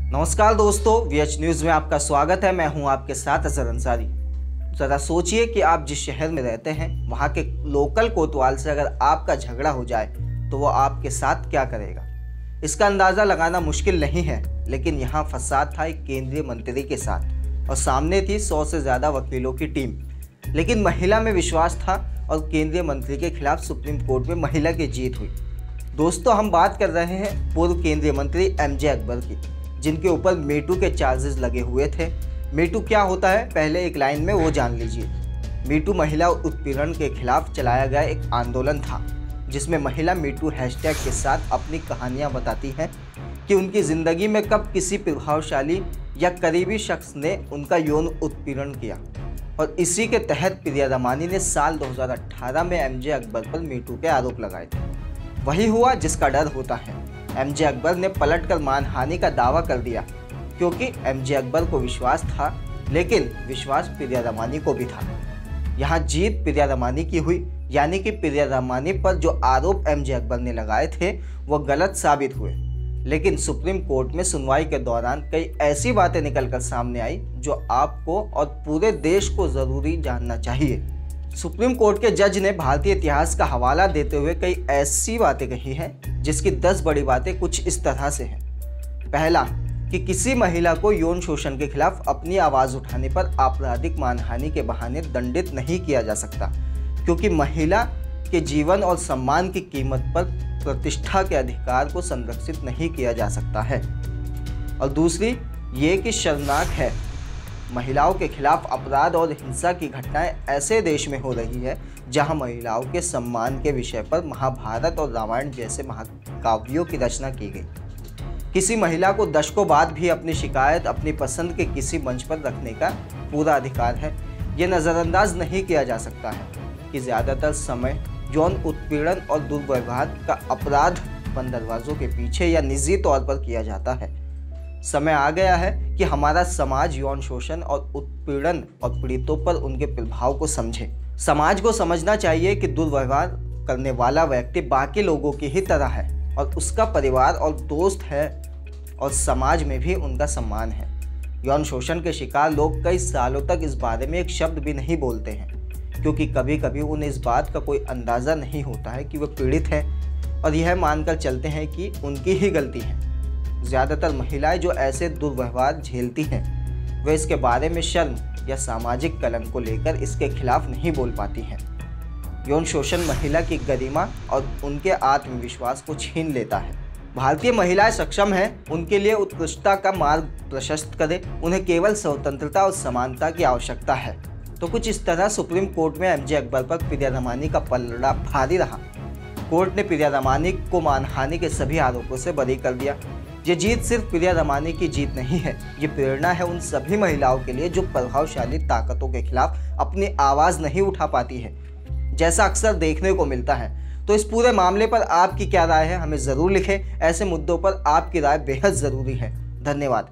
नमस्कार दोस्तों, VH news में आपका स्वागत है। मैं हूं आपके साथ अजहर अंसारी। ज़रा सोचिए कि आप जिस शहर में रहते हैं वहां के लोकल कोतवाल से अगर आपका झगड़ा हो जाए तो वो आपके साथ क्या करेगा। इसका अंदाज़ा लगाना मुश्किल नहीं है, लेकिन यहाँ फसाद था एक केंद्रीय मंत्री के साथ और सामने थी 100 से ज़्यादा वकीलों की टीम। लेकिन महिला में विश्वास था और केंद्रीय मंत्री के खिलाफ सुप्रीम कोर्ट में महिला की जीत हुई। दोस्तों, हम बात कर रहे हैं पूर्व केंद्रीय मंत्री एमजे अकबर की, जिनके ऊपर मीटू के चार्जेस लगे हुए थे। मीटू क्या होता है, पहले एक लाइन में वो जान लीजिए। मीटू महिला उत्पीड़न के खिलाफ चलाया गया एक आंदोलन था, जिसमें महिला मीटू हैशटैग के साथ अपनी कहानियां बताती हैं कि उनकी ज़िंदगी में कब किसी प्रभावशाली या करीबी शख्स ने उनका यौन उत्पीड़न किया। और इसी के तहत प्रिया रमानी ने साल 2018 में एमजे अकबर पर मीटू के आरोप लगाए थे। वही हुआ जिसका डर होता है। एमजे अकबर ने पलटकर मानहानि का दावा कर दिया, क्योंकि एमजे अकबर को विश्वास था, लेकिन विश्वास प्रिया रमानी को भी था। यहाँ जीत प्रिया रमानी की हुई, यानी कि प्रिया रमानी पर जो आरोप एमजे अकबर ने लगाए थे वो गलत साबित हुए। लेकिन सुप्रीम कोर्ट में सुनवाई के दौरान कई ऐसी बातें निकलकर सामने आई जो आपको और पूरे देश को ज़रूरी जानना चाहिए। सुप्रीम कोर्ट के जज ने भारतीय इतिहास का हवाला देते हुए कई ऐसी बातें कही हैं, जिसकी 10 बड़ी बातें कुछ इस तरह से हैं। पहला, कि किसी महिला को यौन शोषण के खिलाफ अपनी आवाज़ उठाने पर आपराधिक मानहानि के बहाने दंडित नहीं किया जा सकता, क्योंकि महिला के जीवन और सम्मान की कीमत पर प्रतिष्ठा के अधिकार को संरक्षित नहीं किया जा सकता है। और दूसरी ये कि शर्मनाक है, महिलाओं के खिलाफ अपराध और हिंसा की घटनाएं ऐसे देश में हो रही है जहां महिलाओं के सम्मान के विषय पर महाभारत और रामायण जैसे महाकाव्यों की रचना की गई। किसी महिला को दशकों बाद भी अपनी शिकायत अपनी पसंद के किसी मंच पर रखने का पूरा अधिकार है। ये नज़रअंदाज नहीं किया जा सकता है कि ज़्यादातर समय यौन उत्पीड़न और दुर्व्यवहार का अपराध बंद दरवाजों के पीछे या निजी तौर पर किया जाता है। समय आ गया है कि हमारा समाज यौन शोषण और उत्पीड़न और पीड़ितों पर उनके प्रभाव को समझे। समाज को समझना चाहिए कि दुर्व्यवहार करने वाला व्यक्ति बाकी लोगों की ही तरह है और उसका परिवार और दोस्त है और समाज में भी उनका सम्मान है। यौन शोषण के शिकार लोग कई सालों तक इस बारे में एक शब्द भी नहीं बोलते हैं, क्योंकि कभी कभी उन्हें इस बात का कोई अंदाज़ा नहीं होता है कि वे पीड़ित हैं और यह मानकर चलते हैं कि उनकी ही गलती है। ज़्यादातर महिलाएं जो ऐसे दुर्व्यवहार झेलती हैं वे इसके बारे में शर्म या सामाजिक कलंक को लेकर इसके खिलाफ नहीं बोल पाती हैं। यौन शोषण महिला की गरिमा और उनके आत्मविश्वास को छीन लेता है। भारतीय महिलाएं सक्षम हैं, उनके लिए उत्कृष्टता का मार्ग प्रशस्त करें। उन्हें केवल स्वतंत्रता और समानता की आवश्यकता है। तो कुछ इस तरह सुप्रीम कोर्ट में एमजे अकबर पर प्रिया रमानी का पलड़ा भारी रहा। कोर्ट ने प्रिया रमानी को मानहानि के सभी आरोपों से बरी कर दिया। ये जीत सिर्फ प्रिया रमानी की जीत नहीं है, ये प्रेरणा है उन सभी महिलाओं के लिए जो प्रभावशाली ताकतों के खिलाफ अपनी आवाज़ नहीं उठा पाती है, जैसा अक्सर देखने को मिलता है। तो इस पूरे मामले पर आपकी क्या राय है, हमें ज़रूर लिखें। ऐसे मुद्दों पर आपकी राय बेहद ज़रूरी है। धन्यवाद।